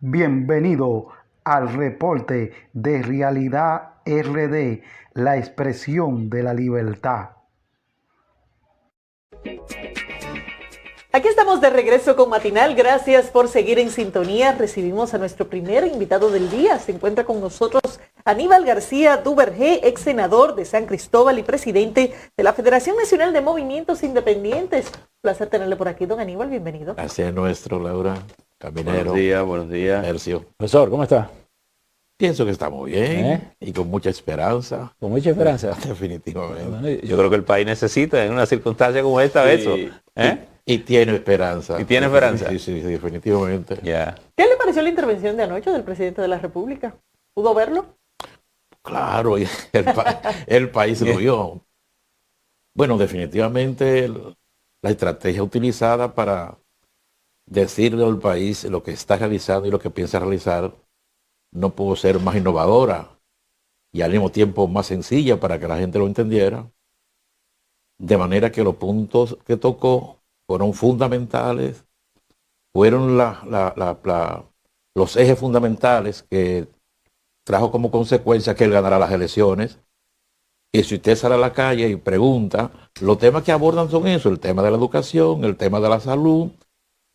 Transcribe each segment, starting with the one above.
Bienvenido al reporte de Realidad RD, la expresión de la libertad. Aquí estamos de regreso con Matinal. Gracias por seguir en sintonía. Recibimos a nuestro primer invitado del día. Se encuentra con nosotros Aníbal García Duvergé, ex senador de San Cristóbal y presidente de la Federación Nacional de Movimientos Independientes. Un placer tenerle por aquí, don Aníbal. Bienvenido. Gracias nuestro, Laura. Caminero. Buenos días. Tercio. Profesor, ¿cómo está? Pienso que estamos bien y con mucha esperanza. Con mucha esperanza. Definitivamente. Bueno, Yo creo que el país necesita en una circunstancia como esta eso. Y tiene esperanza. ¿Y tiene esperanza? Sí, definitivamente. Ya. ¿Qué le pareció la intervención de anoche del presidente de la República? ¿Pudo verlo? Claro, el país lo vio. Bueno, definitivamente la estrategia utilizada para decirle al país lo que está realizando y lo que piensa realizar no pudo ser más innovadora y al mismo tiempo más sencilla para que la gente lo entendiera. De manera que los puntos que tocó fueron fundamentales, fueron los ejes fundamentales que trajo como consecuencia que él ganara las elecciones. Y si usted sale a la calle y pregunta, los temas que abordan son eso: el tema de la educación, el tema de la salud,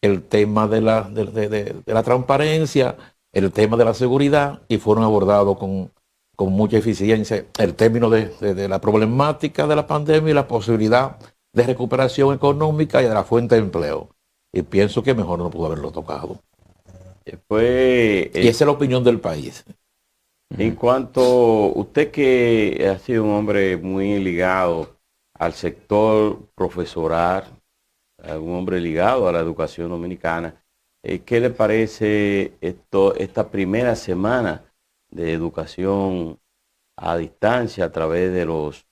el tema de la transparencia, el tema de la seguridad, y fueron abordados con mucha eficiencia el término de la problemática de la pandemia y la posibilidad de recuperación económica y de la fuente de empleo. Y pienso que mejor no pudo haberlo tocado. Y esa es la opinión del país. En cuanto usted, que ha sido un hombre muy ligado al sector profesoral, un hombre ligado a la educación dominicana, ¿qué le parece esta primera semana de educación a distancia a través de los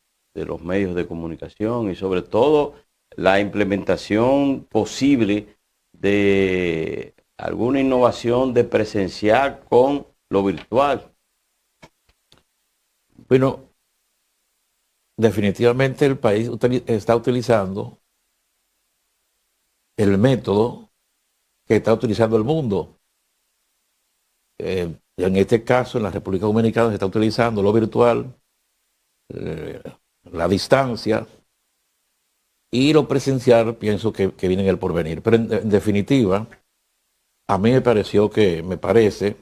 medios de comunicación y sobre todo la implementación posible de alguna innovación de presencial con lo virtual? Bueno, definitivamente el país está utilizando el método que está utilizando el mundo. En este caso, en la República Dominicana se está utilizando lo virtual, la distancia y lo presencial. Pienso que viene en el porvenir. Pero en definitiva, a mí me parece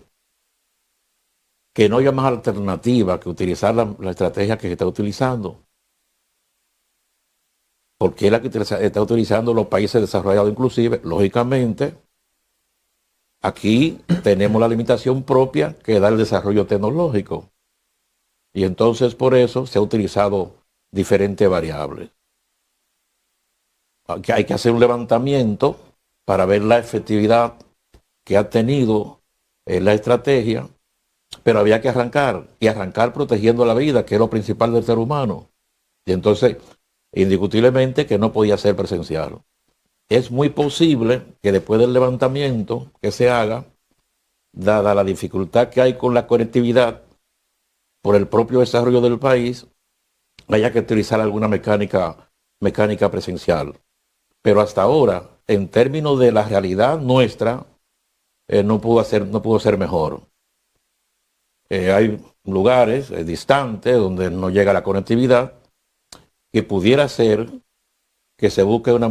que no haya más alternativa que utilizar la estrategia que se está utilizando. Porque es la que está utilizando los países desarrollados, inclusive, lógicamente. Aquí tenemos la limitación propia que da el desarrollo tecnológico. Y entonces por eso se ha utilizado diferentes variables. Hay que hacer un levantamiento para ver la efectividad que ha tenido la estrategia, pero había que arrancar protegiendo la vida, que es lo principal del ser humano. Y entonces, indiscutiblemente que no podía ser presencial. Es muy posible que después del levantamiento que se haga, dada la dificultad que hay con la conectividad por el propio desarrollo del país, haya que utilizar alguna mecánica presencial. Pero hasta ahora, en términos de la realidad nuestra, no pudo ser mejor. Hay lugares distantes donde no llega la conectividad, que pudiera ser que se busque una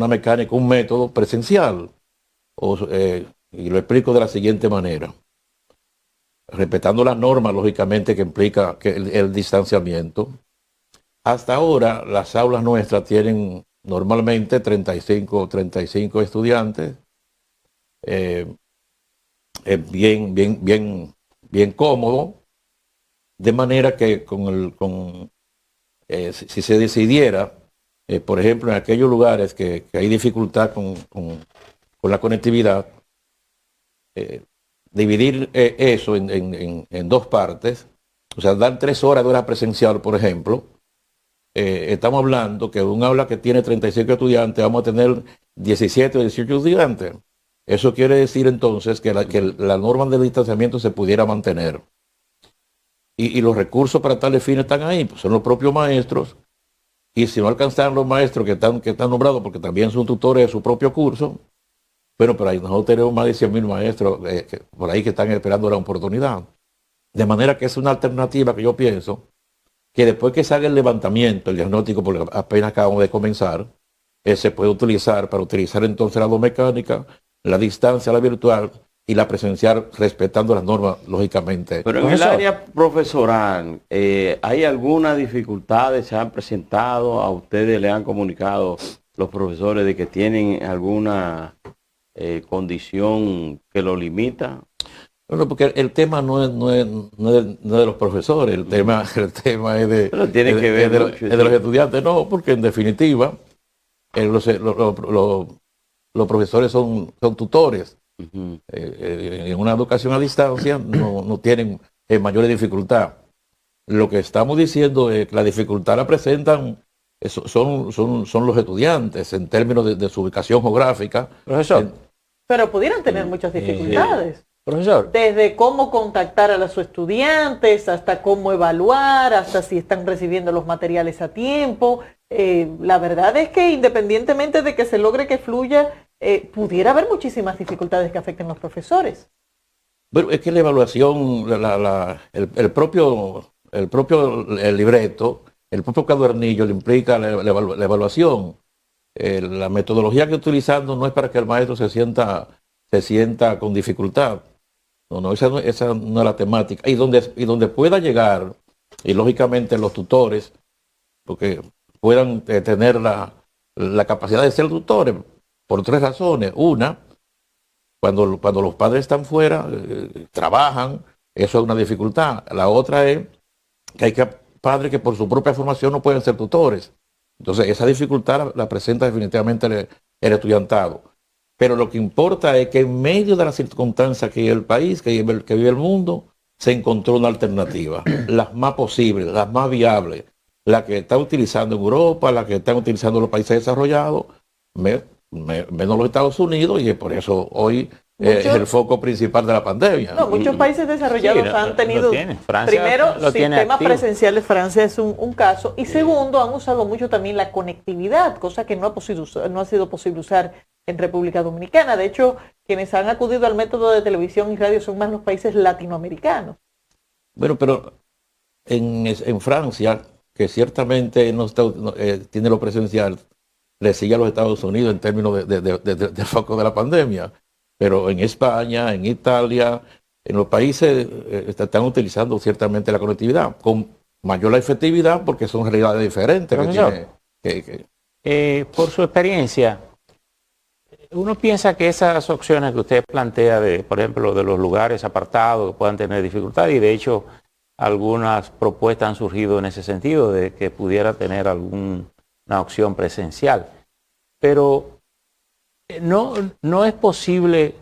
mecánica, un método presencial. Y lo explico de la siguiente manera. Respetando las normas, lógicamente, que implica el distanciamiento. Hasta ahora, las aulas nuestras tienen normalmente 35 estudiantes. Es bien cómodo. De manera que si se decidiera, por ejemplo, en aquellos lugares que hay dificultad con la conectividad, dividir eso en dos partes, o sea, dar 3 horas de hora presencial, por ejemplo. Estamos hablando que un aula que tiene 35 estudiantes, vamos a tener 17 o 18 estudiantes. Eso quiere decir entonces que la norma de distanciamiento se pudiera mantener. Y los recursos para tales fines están ahí, pues son los propios maestros. Y si no alcanzan los maestros que están nombrados, porque también son tutores de su propio curso, Bueno, pero ahí nosotros tenemos más de 100.000 maestros por ahí que están esperando la oportunidad. De manera que es una alternativa que yo pienso que después que salga el levantamiento, el diagnóstico, porque apenas acabamos de comenzar, se puede utilizar para utilizar entonces la domecánica, la distancia, la virtual y la presencial, respetando las normas, lógicamente. Pero en el área profesoral, ¿hay algunas dificultades? ¿Se han presentado? ¿A ustedes le han comunicado los profesores de que tienen alguna condición que lo limita? Bueno, porque el tema no es de los profesores, el tema es de, Pero tiene que ver es de los estudiantes, no, porque en definitiva los profesores son tutores. En una educación a distancia no tienen mayores dificultades. Lo que estamos diciendo es que la dificultad la presentan son los estudiantes en términos de su ubicación geográfica. Profesor. Pero pudieran tener muchas dificultades. Profesor. Desde cómo contactar a sus estudiantes, hasta cómo evaluar, hasta si están recibiendo los materiales a tiempo. La verdad es que independientemente de que se logre que fluya, pudiera haber muchísimas dificultades que afecten a los profesores. Bueno, es que la evaluación, el propio libreto, el propio cuadernillo le implica la evaluación. La metodología que estoy utilizando no es para que el maestro se sienta con dificultad. No, esa no es la temática. Y donde pueda llegar, y lógicamente los tutores, porque puedan tener la capacidad de ser tutores, por 3 razones. Una, cuando los padres están fuera, trabajan, eso es una dificultad. La otra es que hay padres que por su propia formación no pueden ser tutores. Entonces, esa dificultad la presenta definitivamente el estudiantado. Pero lo que importa es que en medio de las circunstancias que vive el país, que vive el mundo, se encontró una alternativa, las más posibles, las más viables, la que está utilizando en Europa, la que están utilizando los países desarrollados, menos los Estados Unidos, y por eso hoy es el foco principal de la pandemia. No, muchos países desarrollados han tenido, primero, sistemas presenciales. Francia es un caso, y segundo, han usado mucho también la conectividad, cosa que no ha sido posible usar en República Dominicana. De hecho, quienes han acudido al método de televisión y radio son más los países latinoamericanos. Bueno, pero en Francia, que ciertamente tiene lo presencial, le sigue a los Estados Unidos en términos del foco de la pandemia. Pero en España, en Italia, en los países están utilizando ciertamente la conectividad con mayor efectividad porque son realidades diferentes. Profesor, por su experiencia, uno piensa que esas opciones que usted plantea, por ejemplo, de los lugares apartados que puedan tener dificultad, y de hecho algunas propuestas han surgido en ese sentido, de que pudiera tener alguna opción presencial. Pero no es posible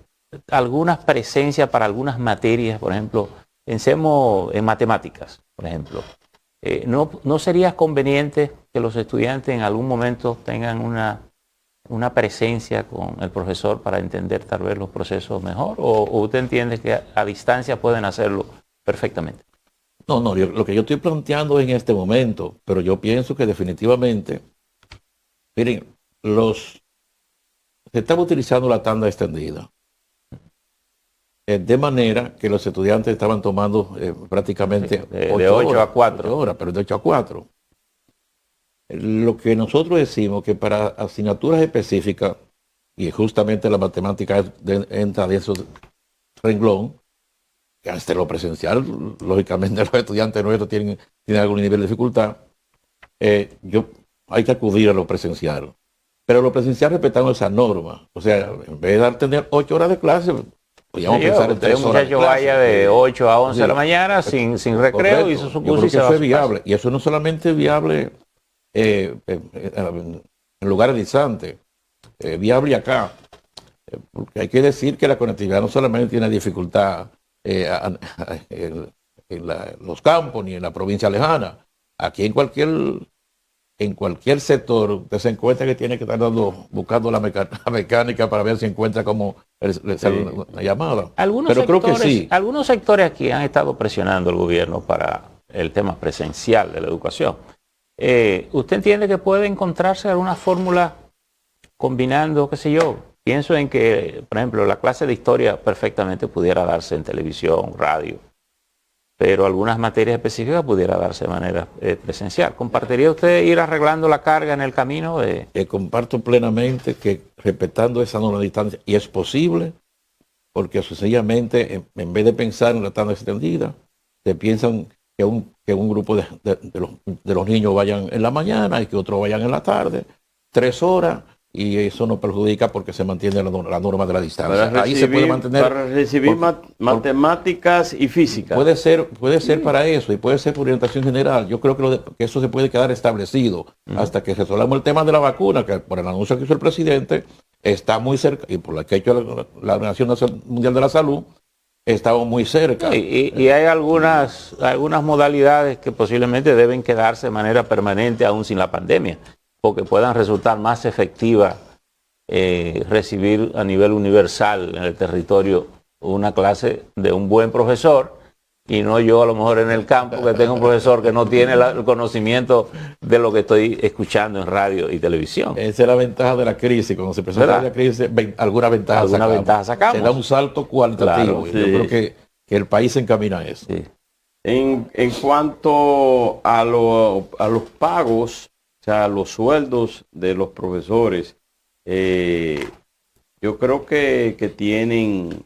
algunas presencias para algunas materias, por ejemplo, pensemos en matemáticas, por ejemplo. ¿No sería conveniente que los estudiantes en algún momento tengan una presencia con el profesor para entender tal vez los procesos mejor? ¿O usted entiende que a distancia pueden hacerlo perfectamente? No, lo que yo estoy planteando en este momento, pero yo pienso que definitivamente, miren, se estaba utilizando la tanda extendida, de manera que los estudiantes estaban tomando prácticamente de 8 a 4. 8 horas, pero de 8 a 4. Lo que nosotros decimos que para asignaturas específicas, y justamente la matemática entra de esos renglón, que hasta lo presencial, lógicamente los estudiantes nuestros tienen algún nivel de dificultad, hay que acudir a lo presencial. Pero lo presencial respetando esa norma. O sea, en vez de tener 8 horas de clase, podríamos pensar en 3 horas. Un muchacho vaya de 8 a 11 de la mañana sin recreo, correcto, y eso supone que eso es viable. Y eso no solamente es viable en lugares distantes, viable acá. Porque hay que decir que la conectividad no solamente tiene dificultad en los campos ni en la provincia lejana. Aquí en cualquier sector, usted se encuentra que tiene que estar buscando la mecánica para ver si encuentra cómo la llamada. Pero creo que sí. Algunos sectores aquí han estado presionando al gobierno para el tema presencial de la educación. ¿Usted entiende que puede encontrarse alguna fórmula combinando, qué sé yo, pienso en que, por ejemplo, la clase de historia perfectamente pudiera darse en televisión, radio, pero algunas materias específicas pudiera darse de manera presencial. ¿Compartiría usted ir arreglando la carga en el camino? Comparto plenamente que respetando esa norma de distancia, y es posible, porque sencillamente en vez de pensar en la tanda extendida, se piensan que un grupo de los niños vayan en la mañana y que otros vayan en la tarde, 3 horas, y eso no perjudica porque se mantiene la norma de la distancia. Ahí se puede mantener. Para recibir matemáticas y física. Puede ser para eso, y puede ser por orientación general. Yo creo que eso se puede quedar establecido hasta que resolvamos el tema de la vacuna, que por el anuncio que hizo el presidente está muy cerca, y por la que ha hecho la Organización Mundial de la Salud, estamos muy cerca. Y hay algunas modalidades que posiblemente deben quedarse de manera permanente aún sin la pandemia, porque puedan resultar más efectivas recibir a nivel universal en el territorio una clase de un buen profesor, y no yo a lo mejor en el campo que tengo un profesor que no tiene el conocimiento de lo que estoy escuchando en radio y televisión. Esa es la ventaja de la crisis. Cuando se presenta la crisis, alguna ventaja sacamos. Se da un salto cualitativo. Claro, sí. Yo creo que el país se encamina a eso. Sí. En cuanto a los pagos, o sea, los sueldos de los profesores, yo creo que tienen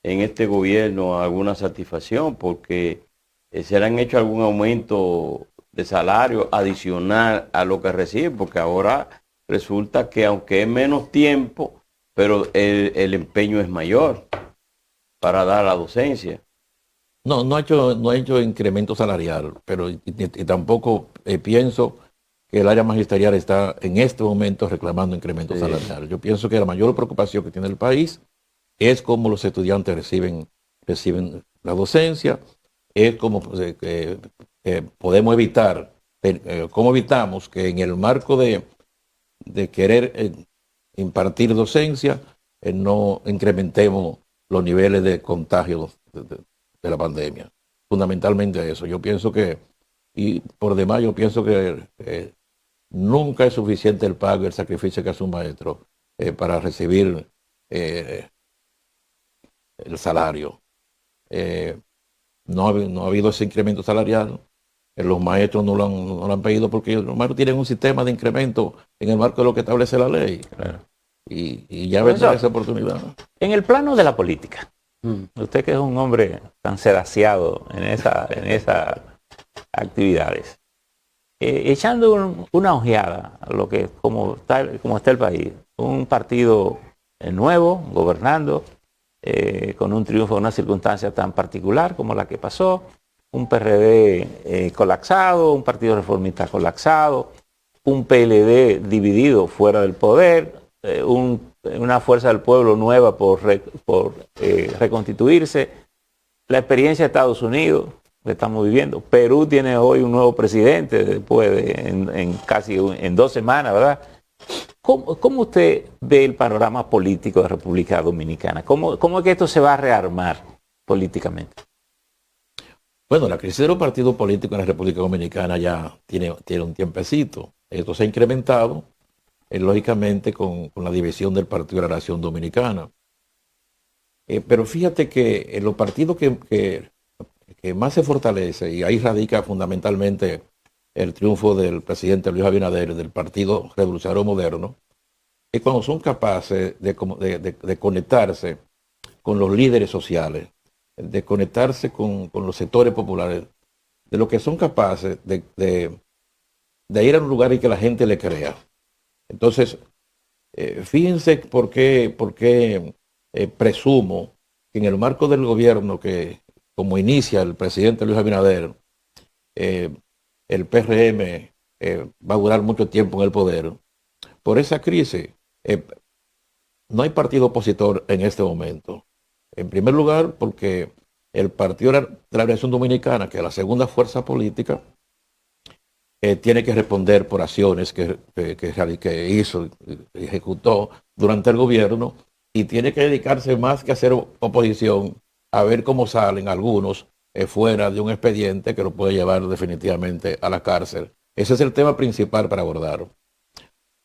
en este gobierno alguna satisfacción, porque se le han hecho algún aumento de salario adicional a lo que reciben, porque ahora resulta que aunque es menos tiempo, pero el empeño es mayor para dar la docencia. No ha hecho incremento salarial, pero y tampoco pienso que el área magisterial está en este momento reclamando incremento salarial. Yo pienso que la mayor preocupación que tiene el país es cómo los estudiantes reciben la docencia, es cómo podemos evitar, cómo evitamos que en el marco de querer impartir docencia, no incrementemos los niveles de contagio de la pandemia. Fundamentalmente eso. Yo pienso que, y por demás, yo pienso que nunca es suficiente el pago y el sacrificio que hace un maestro para recibir el salario. No ha habido ese incremento salarial. Los maestros no lo han pedido porque los maestros tienen un sistema de incremento en el marco de lo que establece la ley. Claro. Y ya vendrá esa oportunidad. En el plano de la política, usted que es un hombre tan sedaciado en esas actividades, echando una ojeada a lo que como está el país, un partido nuevo, gobernando, con un triunfo en una circunstancia tan particular como la que pasó, un PRD colapsado, un Partido Reformista colapsado, un PLD dividido fuera del poder, una fuerza del pueblo nueva por reconstituirse, la experiencia de Estados Unidos que estamos viviendo. Perú tiene hoy un nuevo presidente después casi en 2 semanas, ¿verdad? ¿Cómo usted ve el panorama político de República Dominicana? ¿Cómo es que esto se va a rearmar políticamente? Bueno, la crisis de los partidos políticos en la República Dominicana ya tiene un tiempecito. Esto se ha incrementado, lógicamente, con la división del Partido de la Nación Dominicana. Pero fíjate que los partidos que más se fortalece, y ahí radica fundamentalmente el triunfo del presidente Luis Abinader, del Partido Revolucionario Moderno, es cuando son capaces de conectarse con los líderes sociales, de conectarse con los sectores populares, de lo que son capaces de ir a un lugar y que la gente le crea. Entonces, fíjense por qué presumo que en el marco del gobierno que, como inicia el presidente Luis Abinader, el PRM va a durar mucho tiempo en el poder. Por esa crisis, no hay partido opositor en este momento. En primer lugar, porque el Partido de la Liberación Dominicana, que es la segunda fuerza política, tiene que responder por acciones que hizo y ejecutó durante el gobierno, y tiene que dedicarse más que a hacer oposición a ver cómo salen algunos fuera de un expediente que lo puede llevar definitivamente a la cárcel. Ese es el tema principal para abordar.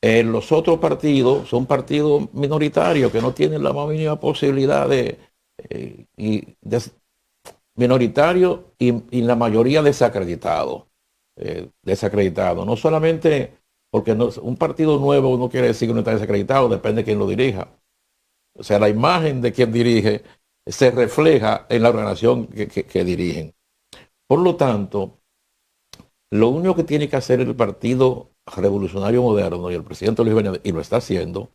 Los otros partidos son partidos minoritarios que no tienen la más mínima posibilidad minoritarios y la mayoría desacreditados. Desacreditado. No solamente porque un partido nuevo no quiere decir que no está desacreditado, depende de quién lo dirija. O sea, la imagen de quien dirige se refleja en la organización que dirigen. Por lo tanto, lo único que tiene que hacer el Partido Revolucionario Moderno y el presidente Luis Abinader, y lo está haciendo,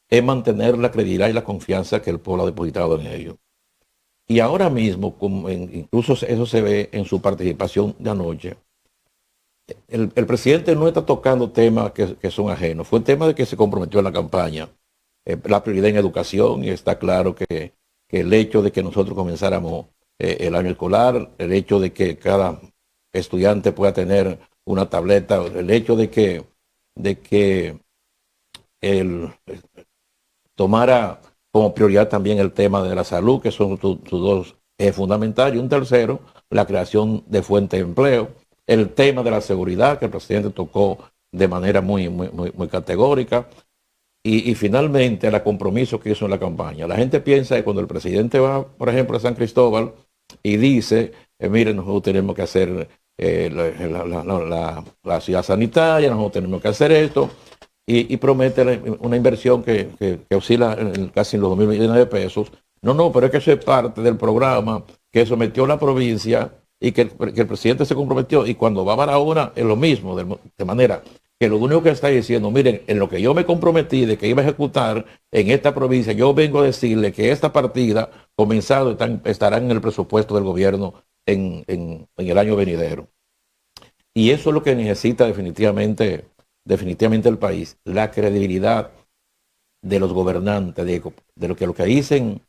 es mantener la credibilidad y la confianza que el pueblo ha depositado en ellos. Y ahora mismo, incluso eso se ve en su participación de anoche, el presidente no está tocando temas que son ajenos. Fue el tema de que se comprometió en la campaña, la prioridad en educación, y está claro que el hecho de que nosotros comenzáramos el año escolar, el hecho de que cada estudiante pueda tener una tableta, el hecho de que él tomara como prioridad también el tema de la salud, que son sus dos fundamentales, y un tercero, la creación de fuentes de empleo, el tema de la seguridad, que el presidente tocó de manera muy categórica, y finalmente el compromiso que hizo en la campaña. La gente piensa que cuando el presidente va, por ejemplo, a San Cristóbal y dice, miren, nosotros tenemos que hacer la ciudad sanitaria, nosotros tenemos que hacer esto, y promete una inversión que oscila casi en los 2.000 millones de pesos. No, pero es que eso es parte del programa que sometió la provincia y que el presidente se comprometió, y cuando va a Barahona es lo mismo, de manera que lo único que está diciendo, miren, en lo que yo me comprometí de que iba a ejecutar en esta provincia, yo vengo a decirle que esta partida comenzado estará en el presupuesto del gobierno en el año venidero. Y eso es lo que necesita definitivamente el país, la credibilidad de los gobernantes, de lo que dicen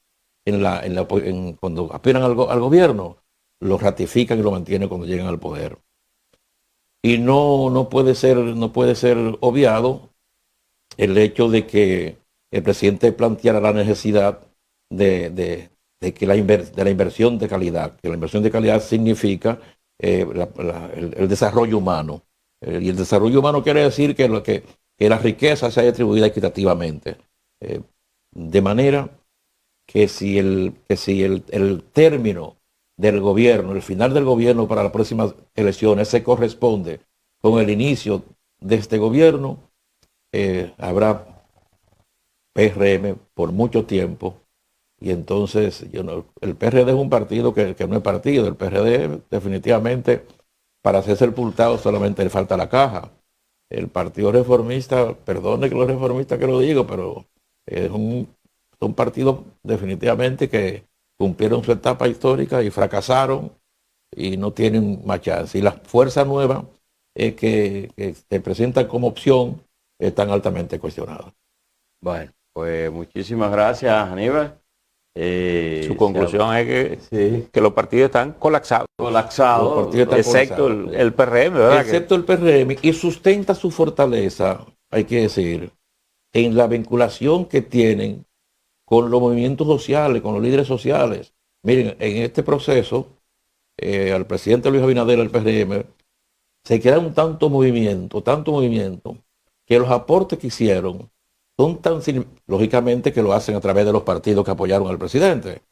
cuando aspiran al gobierno, lo ratifican y lo mantienen cuando llegan al poder. Y no puede ser obviado el hecho de que el presidente planteara la necesidad de la inversión de calidad, que la inversión de calidad significa el desarrollo humano. Y el desarrollo humano quiere decir que la riqueza sea distribuida equitativamente. De manera que si el término del gobierno, el final del gobierno para las próximas elecciones se corresponde con el inicio de este gobierno, habrá PRM por mucho tiempo. Y entonces el PRD es un partido que no es partido. El PRD definitivamente, para ser sepultado, solamente le falta la caja. El Partido Reformista, perdone que los reformistas que lo digo, pero son partidos definitivamente que cumplieron su etapa histórica y fracasaron y no tienen más chance. Y las fuerzas nuevas que se presentan como opción están altamente cuestionadas. Bueno, pues muchísimas gracias, Aníbal. Su conclusión es que los partidos están colapsados. Excepto el PRM, ¿verdad? Excepto el PRM, y sustenta su fortaleza, hay que decir, en la vinculación que tienen con los movimientos sociales, con los líderes sociales. Miren, en este proceso, al presidente Luis Abinader, al PRM, se queda tanto movimiento, que los aportes que hicieron son tan, lógicamente que lo hacen a través de los partidos que apoyaron al presidente,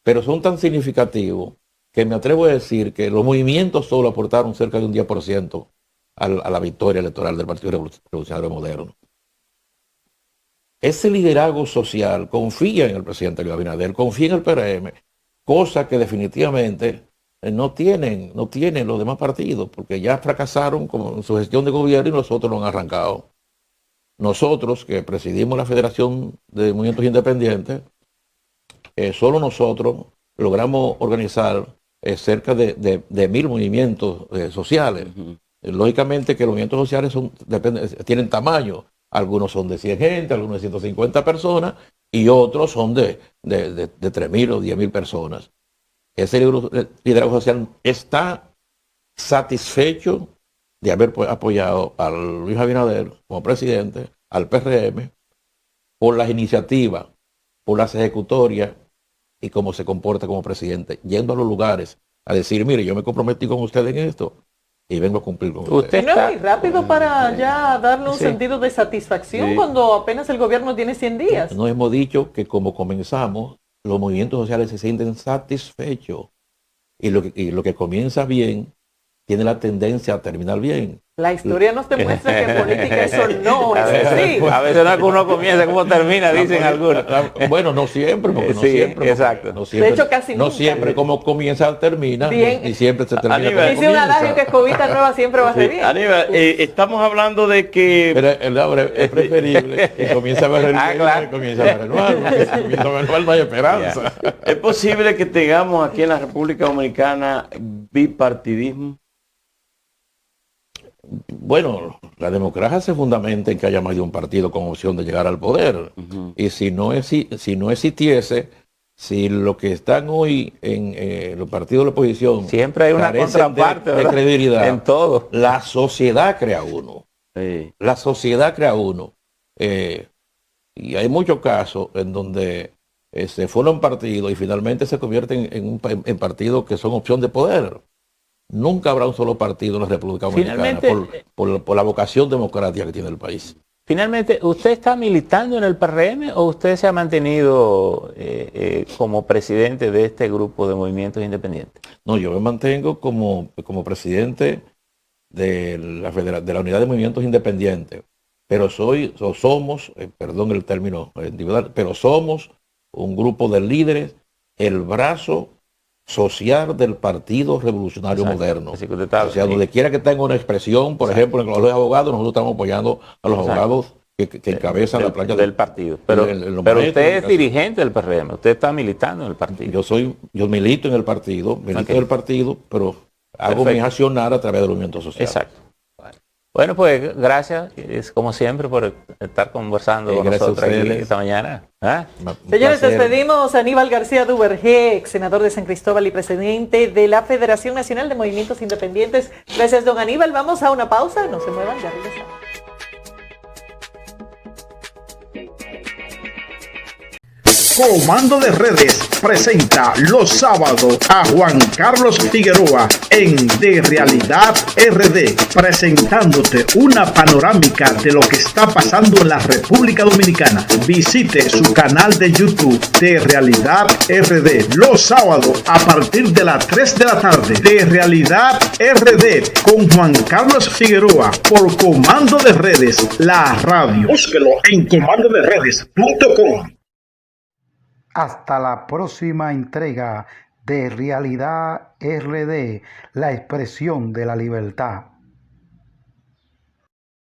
pero son tan significativos que me atrevo a decir que los movimientos solo aportaron cerca de un 10% a la victoria electoral del Partido Revolucionario Moderno. Ese liderazgo social confía en el presidente Luis Abinader, confía en el PRM, cosa que definitivamente no tienen los demás partidos, porque ya fracasaron con su gestión de gobierno y nosotros lo han arrancado. Nosotros, que presidimos la Federación de Movimientos Independientes, solo nosotros logramos organizar cerca de 1.000 movimientos sociales. Lógicamente que los movimientos sociales tienen tamaño. Algunos son de 100 gente, algunos de 150 personas y otros son de 3.000 o 10.000 personas. Ese liderazgo social está satisfecho de haber apoyado a Luis Abinader como presidente, al PRM, por las iniciativas, por las ejecutorias y cómo se comporta como presidente, yendo a los lugares a decir, mire, yo me comprometí con usted en esto, y vengo a cumplir con Usted ustedes. No es muy rápido para ya darle un Sí. sentido de satisfacción Sí. cuando apenas el gobierno tiene 100 días. Nos hemos dicho que como comenzamos, los movimientos sociales se sienten satisfechos y lo que comienza bien tiene la tendencia a terminar bien. La historia nos demuestra que en política eso no es así. A veces no es que uno comienza, como termina, dicen algunos. Bueno, no siempre, porque no Sí, siempre. exacto. No siempre, De hecho, casi no nunca. siempre como comienza termina, Bien. y siempre se termina Aníbal, como Dice un adagio que comienza. escobita nueva siempre va a ser Sí, bien. Aníbal, estamos hablando de que Pero hombre, es preferible que comience a ver el bien, claro. que comience a ver el mal, porque si comienza a ver el mal no hay esperanza. es posible que tengamos aquí en la República Dominicana bipartidismo. Bueno, la democracia se fundamenta en que haya más de un partido con opción de llegar al poder. Y si no existiese, si lo que están hoy en los partidos de la oposición Siempre hay una carecen contraparte, de ¿verdad? credibilidad, En todo. la sociedad crea uno. La sociedad crea uno. Y hay muchos casos en donde se forman partidos y finalmente se convierten en partidos que son opción de poder. Nunca habrá un solo partido en la República Dominicana Finalmente, por la vocación democrática que tiene el país. Finalmente, ¿usted está militando en el PRM o usted se ha mantenido como presidente de este grupo de movimientos independientes? No, yo me mantengo como presidente de de la Unidad de Movimientos Independientes, pero somos, perdón el término individual, pero somos un grupo de líderes, el brazo social del Partido Revolucionario Exacto. Moderno. Así que usted está- O sea, donde quiera que tenga una expresión, por ejemplo, en el Colegio de Abogados, nosotros estamos apoyando a los Exacto. abogados que encabezan la plancha del partido. Pero, los pero maestros usted de es la dirigente del PRM, usted está militando en el partido. Yo milito en el partido, Ok. en el partido, pero hago Perfecto. mi accionar a través del movimiento social. Exacto. Bueno, pues gracias, como siempre, por estar conversando con gracias a nosotros aquí ustedes. esta mañana. ¿Ah? Un Señores, placer. despedimos a Aníbal García Duvergé, ex senador de San Cristóbal y presidente de la Federación Nacional de Movimientos Independientes. Gracias, don Aníbal. Vamos a una pausa. No se muevan, ya regresamos. Comando de Redes presenta los sábados a Juan Carlos Figueroa en De Realidad RD, presentándote una panorámica de lo que está pasando en la República Dominicana. Visite su canal de YouTube De Realidad RD los sábados a partir de las 3 de la tarde. De Realidad RD con Juan Carlos Figueroa por Comando de Redes, la radio. Búsquelo en comandoderedes.com. Hasta la próxima entrega de Realidad RD, la expresión de la libertad.